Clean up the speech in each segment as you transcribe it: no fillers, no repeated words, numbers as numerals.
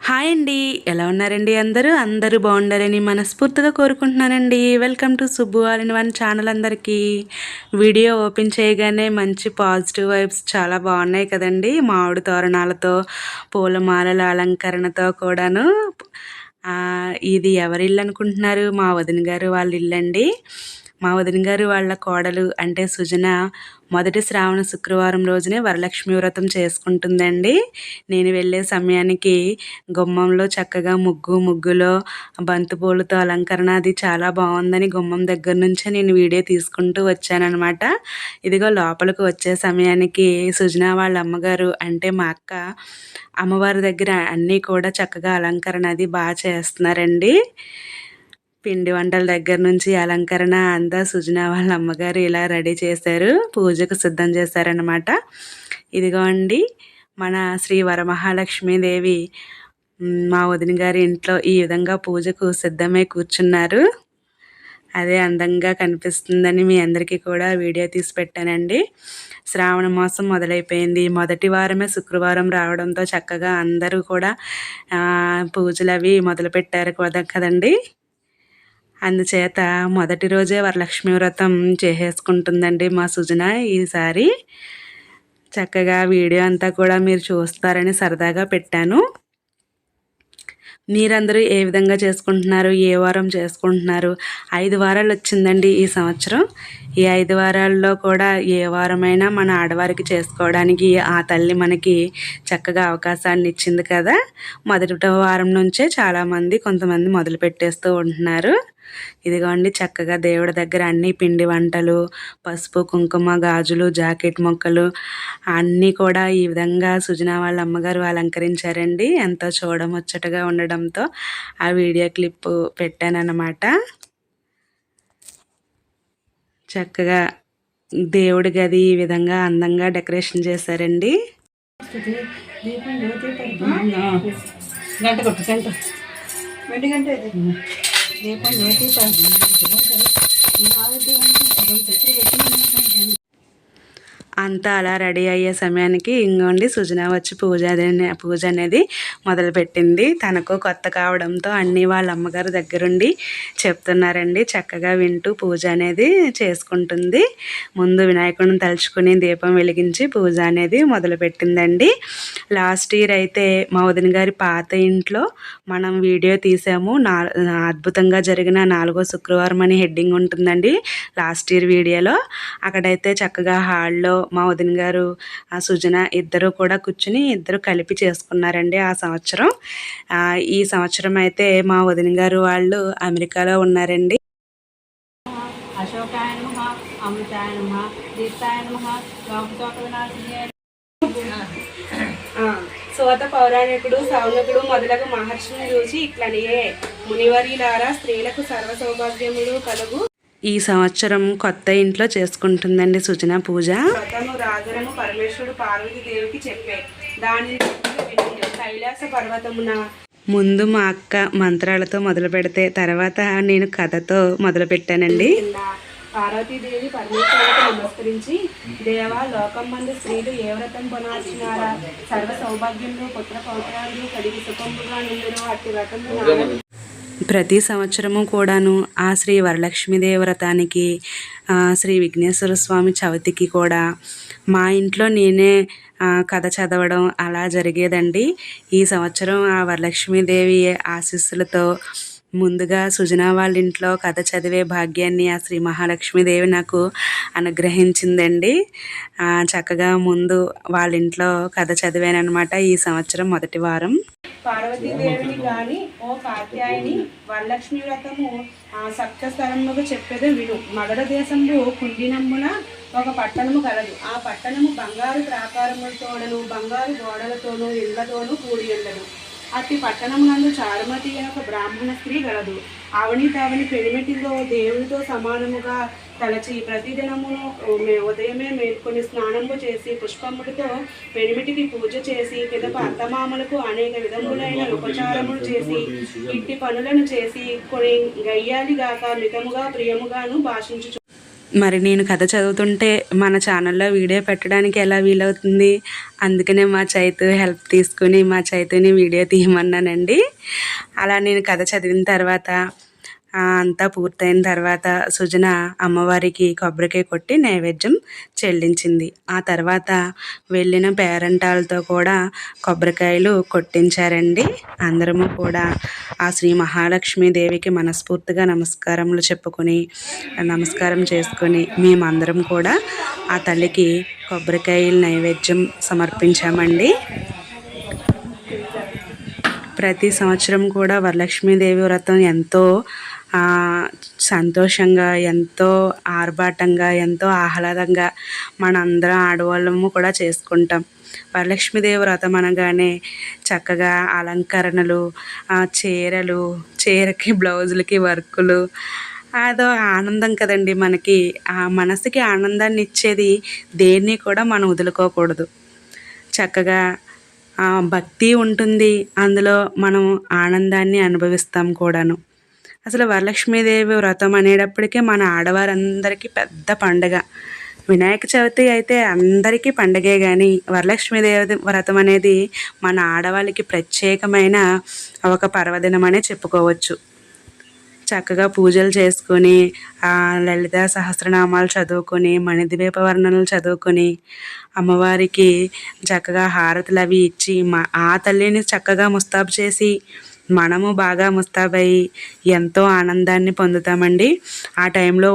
Hi అండి, ఎలా ఉన్నారండి? అందరూ బాగుండాలని మనస్ఫూర్తిగా కోరుకుంటున్నానండి. Welcome to Subbu all in one channel. అందరికీ వీడియో ఓపెన్ చేయగానే మంచి పాజిటివ్ వైబ్స్ చాలా బాగున్నాయి కదండి. మామిడి తోరణాలతో, పూలమాలల అలంకరణతో కూడాను. ఇది ఎవరి ఇల్లు అనుకుంటున్నారు? మా వదిన గారు వాళ్ళ ఇల్లండి. మా వదిన గారు వాళ్ళ కోడలు అంటే సుజన మొదటి శ్రావణ శుక్రవారం రోజునే వరలక్ష్మి వ్రతం చేసుకుంటుందండి. నేను వెళ్ళే సమయానికి గుమ్మంలో చక్కగా ముగ్గులో బంతిపూలతో అలంకరణ అది చాలా బాగుందని గుమ్మం దగ్గర నుంచే నేను వీడియో తీసుకుంటూ వచ్చానన్నమాట. ఇదిగో లోపలికి వచ్చే సమయానికి సుజన వాళ్ళ అమ్మగారు అంటే మా అక్క అమ్మవారి దగ్గర అన్నీ కూడా చక్కగా అలంకరణ అది బాగా చేస్తున్నారండి. పిండి వంటల దగ్గర నుంచి అలంకరణ అంతా సుజన వాళ్ళ అమ్మగారు ఇలా రెడీ చేశారు, పూజకు సిద్ధం చేశారనమాట. ఇదిగో అండి మన శ్రీ వరమహాలక్ష్మీదేవి మా వదిన గారి ఇంట్లో ఈ విధంగా పూజకు సిద్ధమై కూర్చున్నారు. అదే అందంగా కనిపిస్తుందని మీ అందరికీ కూడా వీడియో తీసి పెట్టానండి. శ్రావణ మాసం మొదలైపోయింది. మొదటి వారమే శుక్రవారం రావడంతో చక్కగా అందరూ కూడా పూజలు అవి మొదలుపెట్టారు కదండి. అందుచేత మొదటి రోజే వరలక్ష్మి వ్రతం చేసేసుకుంటుందండి మా సుజన. ఈసారి చక్కగా వీడియో అంతా కూడా మీరు చూస్తారని సరదాగా పెట్టాను. మీరందరూ ఏ విధంగా చేసుకుంటున్నారు, ఏ వారం చేసుకుంటున్నారు? 5 వారాలు వచ్చిందండి ఈ సంవత్సరం. ఈ 5 వారాల్లో కూడా ఏ వారమైనా మన ఆడవారికి చేసుకోవడానికి ఆ తల్లి మనకి చక్కగా అవకాశాన్ని ఇచ్చింది కదా. మొదటి వారం నుంచే చాలామంది కొంతమంది మొదలు పెట్టేస్తూ ఉంటున్నారు. ఇదిగోండి చక్కగా దేవుడి దగ్గర అన్ని పిండి వంటలు, పసుపు కుంకుమ, గాజులు, జాకెట్ మొక్కలు అన్నీ కూడా ఈ విధంగా సుజన వాళ్ళ అమ్మగారు అలంకరించారండి. ఎంతో చూడముచ్చటగా ఉండడంతో ఆ వీడియో క్లిప్ పెట్టానన్నమాట. చక్కగా దేవుడి గది ఈ విధంగా అందంగా డెకరేషన్ చేశారండి. అంతా అలా రెడీ అయ్యే సమయానికి ఇంకోండి సుజన వచ్చి పూజ అనేది మొదలుపెట్టింది. తనకు కొత్త కావడంతో అన్నీ వాళ్ళ అమ్మగారు దగ్గరుండి చెప్తున్నారండి. చక్కగా వింటూ పూజ అనేది చేసుకుంటుంది. ముందు వినాయకుడిని తలుచుకుని దీపం వెలిగించి పూజ అనేది మొదలుపెట్టిందండి. లాస్ట్ ఇయర్ అయితే మా వదిన గారి పాత ఇంట్లో మనం వీడియో తీసాము. అద్భుతంగా జరిగిన 4వ శుక్రవారం అని హెడ్డింగ్ ఉంటుందండి లాస్ట్ ఇయర్ వీడియోలో. అక్కడైతే చక్కగా హాల్లో మా వదిన గారు సుజన ఇద్దరు కూడా కూర్చుని ఇద్దరు కలిపి చేసుకున్నారండి ఆ సంవత్సరం. ఈ సంవత్సరం అయితే మా వదిన గారు వాళ్ళు అమెరికాలో ఉన్నారండి. అశోకాయ నమః, అమృతాయ నమః, దీప్తాయ నమః, సోత పౌరాణికుడు, సౌనకుడు మొదలగు మహర్షిని చూసి ఇట్లనియే మునివర్యులారా, స్త్రీలకు సర్వ సౌభాగ్యములు కలుగు. ఈ సంవత్సరం కొత్త ఇంట్లో చేసుకుంటుందండి సుజన పూజ. వ్రతము రాజరము పరమేశ్వరుడు పార్వతీదేవికి చెప్పే దాని కైలాస పర్వతమున ముందు మా అక్క మంత్రాలతో మొదలు పెడితే తర్వాత నేను కథతో మొదలు పెట్టానండి. పార్వతీదేవి పరమేశ్వరుడికి నమస్కరించి, దేవా లోకం మంది స్త్రీలు ఏ వ్రతం పొనాల్సినారా, సర్వ సౌభాగ్యంలో పుత్ర పౌత్రాలు కలిగి సుఖంగా నిండును అట్టి వ్రతం. ప్రతి సంవత్సరము కూడాను ఆ శ్రీ వరలక్ష్మీదేవి వ్రతానికి, శ్రీ విఘ్నేశ్వర స్వామి చవితికి కూడా మా ఇంట్లో నేనే కథ చదవడం అలా జరిగేదండి. ఈ సంవత్సరం ఆ వరలక్ష్మీదేవి ఆశీస్సులతో ముందుగా సుజన వాళ్ళ ఇంట్లో కథ చదివే భాగ్యాన్ని ఆ శ్రీ మహాలక్ష్మీదేవి నాకు అనుగ్రహించిందండి. చక్కగా ముందు వాళ్ళ ఇంట్లో కథ చదివానమాట ఈ సంవత్సరం మొదటి వారం. పార్వతీదేవిని కానీ ఓ కాత్యాయని వరలక్ష్మి వ్రతము సప్తస్థలముగా చెప్పేది విను. మగధ దేశంలో కుండినమ్మున ఒక పట్టణము కలదు. ఆ పట్టణము బంగారు ప్రాకారములతోనూ బంగారు గోడలతోనూ ఇళ్లతోనూ కూడి ఉండదు. అతి పట్టణమునందు చారుమతి అనే ఒక బ్రాహ్మణ స్త్రీ గలదు. ఆవిని పెనిమిటిలో దేవునితో సమానముగా తలచి ప్రతిదినమును ఉదయమే మేల్కొని స్నానము చేసి పుష్పములతో పెనిమిటికి పూజ చేసి పిదప అత్తమామలకు అనేక విధములైన ఉపచారములు చేసి ఇట్టి పనులను చేసి కొన్ని గయ్యాలిగాక మితముగా ప్రియముగాను భాషించు. మరి నేను కథ చదువుతుంటే మన ఛానల్లో వీడియో పెట్టడానికి ఎలా వీలవుతుంది? అందుకనే మా చైతు హెల్ప్ తీసుకుని మా చైతుని వీడియో తీయమన్నానండి. అలా నేను కథ చదివిన తర్వాత అంతా పూర్తయిన తర్వాత సుజన అమ్మవారికి కొబ్బరికాయ కొట్టి నైవేద్యం చెల్లించింది. ఆ తర్వాత వెళ్ళిన పేరంటాలతో కూడా కొబ్బరికాయలు కొట్టించారండి. అందరము కూడా ఆ శ్రీ మహాలక్ష్మీదేవికి మనస్ఫూర్తిగా నమస్కారం చేసుకొని మేమందరం కూడా ఆ తల్లికి కొబ్బరికాయలు నైవేద్యం సమర్పించామండి. ప్రతి సంవత్సరం కూడా వరలక్ష్మీదేవి వ్రతం ఎంతో సంతోషంగా, ఎంతో ఆర్భాటంగా, ఎంతో ఆహ్లాదంగా మనందరం ఆడవాళ్ళము కూడా చేసుకుంటాం. వరలక్ష్మీదేవి వ్రతం అనగానే చక్కగా అలంకరణలు, చీరలు, చీరకి బ్లౌజులకి వర్కులు, అదో ఆనందం కదండి. మనకి ఆ మనసుకి ఆనందాన్ని ఇచ్చేది దేన్ని కూడా మనం వదులుకోకూడదు. చక్కగా భక్తి ఉంటుంది, అందులో మనం ఆనందాన్ని అనుభవిస్తాం కూడాను. అసలు వరలక్ష్మీదేవి వ్రతం అనేటప్పటికీ మన ఆడవారందరికీ పెద్ద పండుగ. వినాయక చవితి అయితే అందరికీ పండగే, కానీ వరలక్ష్మీదేవి వ్రతం అనేది మన ఆడవాళ్ళకి ప్రత్యేకమైన ఒక పర్వదినం అనే చెప్పుకోవచ్చు. చక్కగా పూజలు చేసుకొని లలిత సహస్రనామాలు చదువుకొని మణిద్వీప వర్ణనలు చదువుకొని అమ్మవారికి చక్కగా హారతులు అవి ఇచ్చి ఆ తల్లిని చక్కగా ముస్తాబు చేసి మనము బాగా ముస్తాబయ్యి ఎంతో ఆనందాన్ని పొందుతామండి. ఆ టైంలో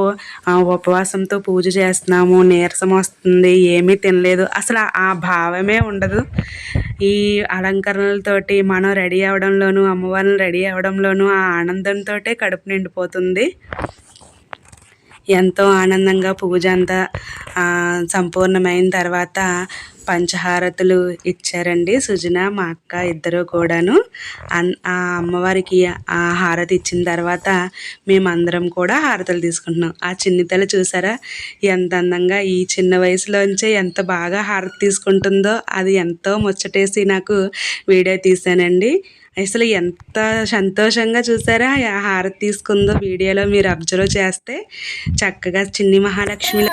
ఉపవాసంతో పూజ చేస్తున్నాము, నీరసం వస్తుంది, ఏమీ తినలేదు, అసలు ఆ భావమే ఉండదు. ఈ అలంకరణలతోటి మనం రెడీ అవ్వడంలోనూ, అమ్మవారిని రెడీ అవ్వడంలోనూ ఆ ఆనందంతో కడుపు నిండిపోతుంది. ఎంతో ఆనందంగా పూజ అంతా సంపూర్ణమైన తర్వాత పంచహారతులు ఇచ్చారండి. సుజన మా అక్క ఇద్దరు కూడాను ఆ అమ్మవారికి ఆ హారతి ఇచ్చిన తర్వాత మేమందరం కూడా హారతులు తీసుకుంటున్నాం. ఆ చిన్నితల్లి చూసారా ఎంత అందంగా ఈ చిన్న వయసులోంచే ఎంత బాగా హారతి తీసుకుంటుందో, అది ఎంతో ముచ్చటేసి నాకు వీడియో తీశానండి. అసలు ఎంత సంతోషంగా చూసారా ఆ హారతి తీసుకుందో వీడియోలో మీరు అబ్జర్వ్ చేస్తే. చక్కగా చిన్ని మహాలక్ష్మి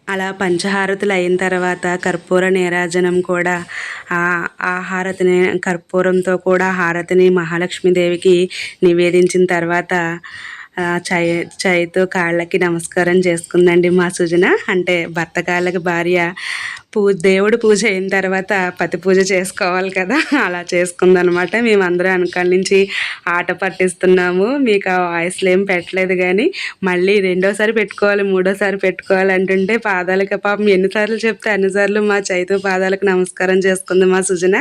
అలా పంచహారతులు అయిన తర్వాత కర్పూర నీరాజనం కూడా ఆ హారతిని కర్పూరంతో కూడా హారతిని మహాలక్ష్మీదేవికి నివేదించిన తర్వాత చైతో కాళ్ళకి నమస్కారం చేసుకుందండి మా సుజన. అంటే భర్త కాళ్ళకి భార్య దేవుడు పూజ అయిన తర్వాత పతి పూజ చేసుకోవాలి కదా, అలా చేసుకుందనమాట. మేమందరం వెనకాల నుంచి ఆట పట్టిస్తున్నాము. మీకు ఆ వాయిస్లో ఏం పెట్టలేదు, కానీ మళ్ళీ రెండోసారి పెట్టుకోవాలి, మూడోసారి పెట్టుకోవాలి అంటుంటే పాదాలకు పాపం ఎన్నిసార్లు చెప్తే అన్నిసార్లు మా చైతు పాదాలకు నమస్కారం చేసుకుంది మా సుజన.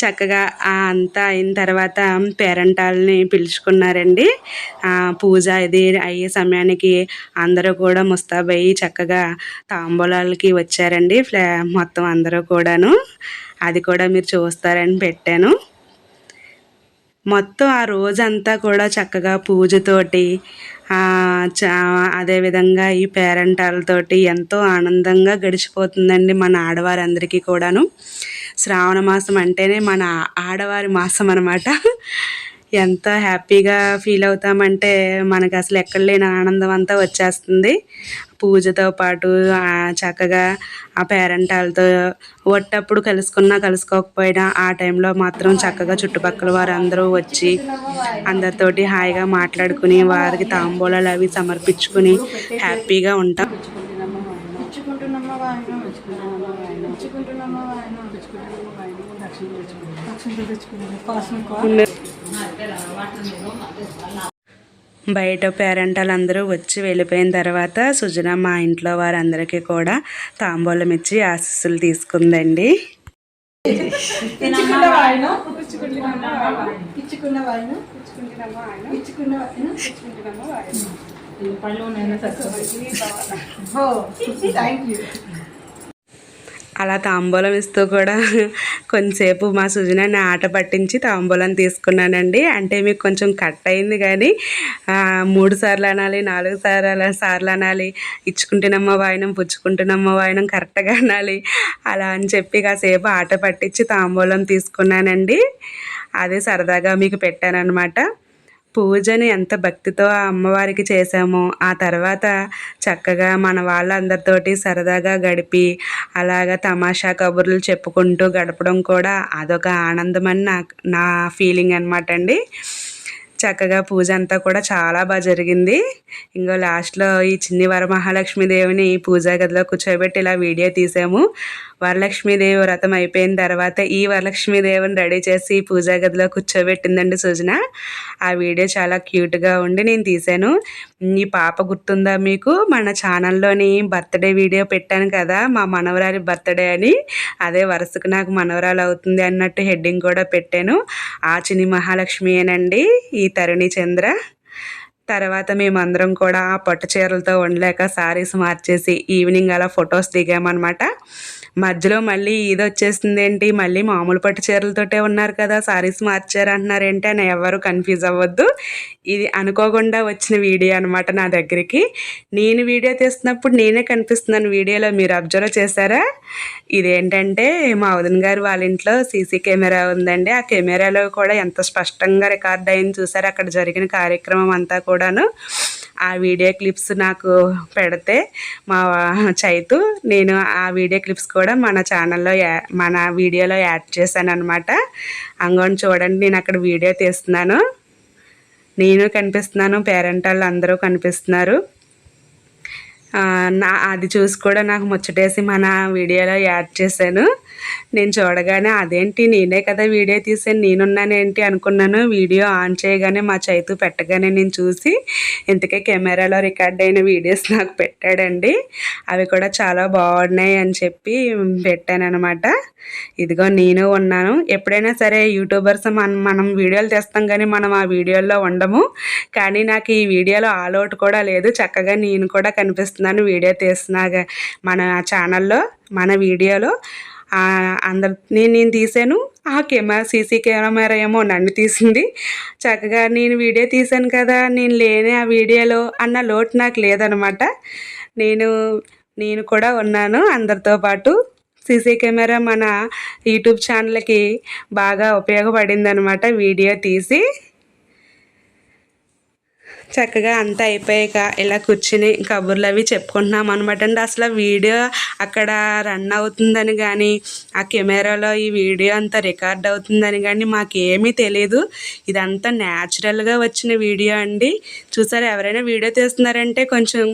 చక్కగా అంతా అయిన తర్వాత పేరంటాలని పిలుచుకున్నారండి. పూజ ఇది అయ్యే సమయానికి అందరూ కూడా ముస్తాబయ్యి చక్కగా తాంబూలాలకి వచ్చారండి. మొత్తం అందరూ కూడాను, అది కూడా మీరు చూస్తారని పెట్టాను. మొత్తం ఆ రోజంతా కూడా చక్కగా పూజతోటి అదేవిధంగా ఈ పేరంటాలతోటి ఎంతో ఆనందంగా గడిచిపోతుందండి మన ఆడవారందరికీ కూడాను. శ్రావణ మాసం అంటేనే మన ఆడవారి మాసం అన్నమాట. ఎంత హ్యాపీగా ఫీల్ అవుతామంటే మనకు అసలు ఎక్కడ లేని ఆనందం అంతా వచ్చేస్తుంది. పూజతో పాటు చక్కగా ఆ పేరంటాలతో ఒట్టప్పుడు కలుసుకున్నా కలుసుకోకపోయినా ఆ టైంలో మాత్రం చక్కగా చుట్టుపక్కల వారు అందరూ వచ్చి అందరితోటి హాయిగా మాట్లాడుకుని వారికి తాంబూలాలు అవి సమర్పించుకుని హ్యాపీగా ఉంటాం. బయట పేరెంటాలు అందరూ వచ్చి వెళ్ళిపోయిన తర్వాత సుజన మా ఇంట్లో వారందరికీ కూడా తాంబూలం ఇచ్చి ఆశీస్సులు తీసుకుందండి. అలా తాంబూలం ఇస్తూ కూడా కొంతసేపు మా సుజనాన్ని ఆట పట్టించి తాంబూలం తీసుకున్నానండి. అంటే మీకు కొంచెం కట్ అయింది కానీ 3 సార్లు అనాలి, 4 సార్లు అనాలి, ఇచ్చుకుంటేనమ్మ వాయినం, పుచ్చుకుంటేనమ్మ వాయినం కరెక్ట్గా అనాలి అలా అని చెప్పి కాసేపు ఆట పట్టించి తాంబూలం తీసుకున్నానండి. అదే సరదాగా మీకు పెట్టానన్నమాట. పూజని ఎంత భక్తితో ఆ అమ్మవారికి చేసామో ఆ తర్వాత చక్కగా మన వాళ్ళందరితోటి సరదాగా గడిపి అలాగా తమాషా కబుర్లు చెప్పుకుంటూ గడపడం కూడా అదొక ఆనందమని నా ఫీలింగ్ అనమాట అండి. చక్కగా పూజ అంతా కూడా చాలా బాగా జరిగింది. ఇంకో లాస్ట్లో ఈ చిన్ని వరమహాలక్ష్మీదేవిని పూజా గదిలో కూర్చోబెట్టి ఇలా వీడియో తీసాము. వరలక్ష్మీదేవి వ్రతం అయిపోయిన తర్వాత ఈ వరలక్ష్మీదేవిని రెడీ చేసి పూజా గదిలో కూర్చోబెట్టిందండి సుజన. ఆ వీడియో చాలా క్యూట్గా ఉండి నేను తీశాను. ఈ పాప గుర్తుందా మీకు? మన ఛానల్లోని బర్త్డే వీడియో పెట్టాను కదా, మా మనవరాలి బర్త్డే అని. అదే వరుసకు నాకు మనవరాలు అవుతుంది అన్నట్టు హెడ్డింగ్ కూడా పెట్టాను. ఆ చిన్ని మహాలక్ష్మియేనండి ఈ తరుణి చంద్ర. తర్వాత మేమందరం కూడా పట్టు చీరలతో ఉండలేక శారీస్ మార్చేసి ఈవినింగ్ అలా ఫొటోస్ దిగామన్నమాట. మధ్యలో మళ్ళీ ఇది వచ్చేసింది ఏంటి, మళ్ళీ మామూలు పట్టు చీరలతోటే ఉన్నారు కదా, శారీస్ మార్చారు అంటున్నారేంటి అని ఎవరు కన్ఫ్యూజ్ అవ్వద్దు. ఇది అనుకోకుండా వచ్చిన వీడియో అనమాట నా దగ్గరికి. నేను వీడియో తీస్తున్నప్పుడు నేనే కనిపిస్తున్నాను వీడియోలో, మీరు అబ్జర్వ్ చేశారా? ఇదేంటంటే మా వదిన గారు వాళ్ళ ఇంట్లో సీసీ కెమెరా ఉందండి. ఆ కెమెరాలో కూడా ఎంత స్పష్టంగా రికార్డ్ అయింది చూసారు అక్కడ జరిగిన కార్యక్రమం అంతా కూడాను. ఆ వీడియో క్లిప్స్ నాకు పెడితే మా చైతు, నేను ఆ వీడియో క్లిప్స్ కూడా మన ఛానల్లో మన వీడియోలో యాడ్ చేశాను అనమాట. అంగోని చూడండి, నేను అక్కడ వీడియో తీస్తున్నాను, నేను కనిపిస్తున్నాను, పేరెంట్ వాళ్ళు అందరూ కనిపిస్తున్నారు. అది చూసి కూడా నాకు ముచ్చటేసి మన వీడియోలో యాడ్ చేశాను. నేను చూడగానే అదేంటి నేనే కదా వీడియో తీసాను, నేనున్నానేంటి అనుకున్నాను. వీడియో ఆన్ చేయగానే మా చైతు పెట్టగానే నేను చూసి ఇంతకే కెమెరాలో రికార్డ్ అయిన వీడియోస్ నాకు పెట్టాడండి. అవి కూడా చాలా బాగున్నాయి అని చెప్పి పెట్టాను అనమాట. ఇదిగో నేను ఉన్నాను. ఎప్పుడైనా సరే యూట్యూబర్స్ మనం వీడియోలు తీస్తాం కానీ మనం ఆ వీడియోల్లో ఉండము. కానీ నాకు ఈ వీడియోలో ఆల్ అవుట్ కూడా లేదు, చక్కగా నేను కూడా కనిపిస్తున్నాను వీడియో తీస్తున్నాగా మన ఛానల్లో. మన వీడియోలో అందరు నేను తీసాను. ఆ సీసీ కెమెరా ఏమో నన్ను తీసింది. చక్కగా నేను వీడియో తీశాను కదా, నేను లేని ఆ వీడియోలో అన్న లోటు నాకు లేదనమాట. నేను కూడా ఉన్నాను అందరితో పాటు. సీసీ కెమెరా మన యూట్యూబ్ ఛానల్కి బాగా ఉపయోగపడింది అనమాట. వీడియో తీసి చక్కగా అంతా అయిపోయాక ఇలా కూర్చుని కబుర్లు అవి చెప్పుకుంటున్నాం అనమాట అండి. అసలు వీడియో అక్కడ రన్ అవుతుందని కానీ ఆ కెమెరాలో ఈ వీడియో అంతా రికార్డ్ అవుతుందని కానీ మాకేమీ తెలియదు. ఇదంతా న్యాచురల్గా వచ్చిన వీడియో అండి. చూసారా, ఎవరైనా వీడియో తీస్తున్నారంటే కొంచెం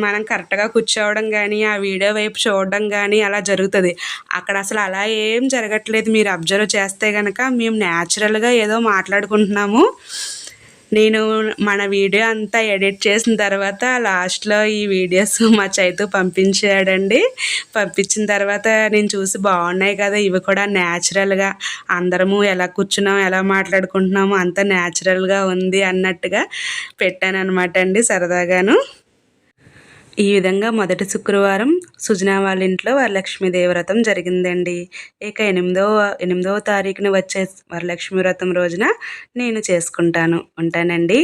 మనం కరెక్ట్గా కూర్చోవడం కానీ ఆ వీడియో వైపు చూడడం కానీ అలా జరుగుతుంది. అక్కడ అసలు అలా ఏం జరగట్లేదు. మీరు అబ్జర్వ్ చేస్తే కనుక మేము న్యాచురల్గా ఏదో మాట్లాడుకుంటున్నాము. నేను మన వీడియో అంతా ఎడిట్ చేసిన తర్వాత లాస్ట్లో ఈ వీడియోస్ మా చైతు పంపించాడండి. పంపించిన తర్వాత నేను చూసి బాగున్నాయి కదా, ఇవి కూడా న్యాచురల్గా అందరము ఎలా కూర్చున్నాం ఎలా మాట్లాడుకుంటున్నాము అంత న్యాచురల్గా ఉంది అన్నట్టుగా పెట్టాను అనమాట అండి సరదాగాను. ఈ విధంగా మొదటి శుక్రవారం సుజనా వాళ్ళ ఇంట్లో వరలక్ష్మీదేవి వ్రతం జరిగిందండి. ఇక 8వ తారీఖున వచ్చే వరలక్ష్మీ వ్రతం రోజున నేను చేసుకుంటాను. ఉంటానండి.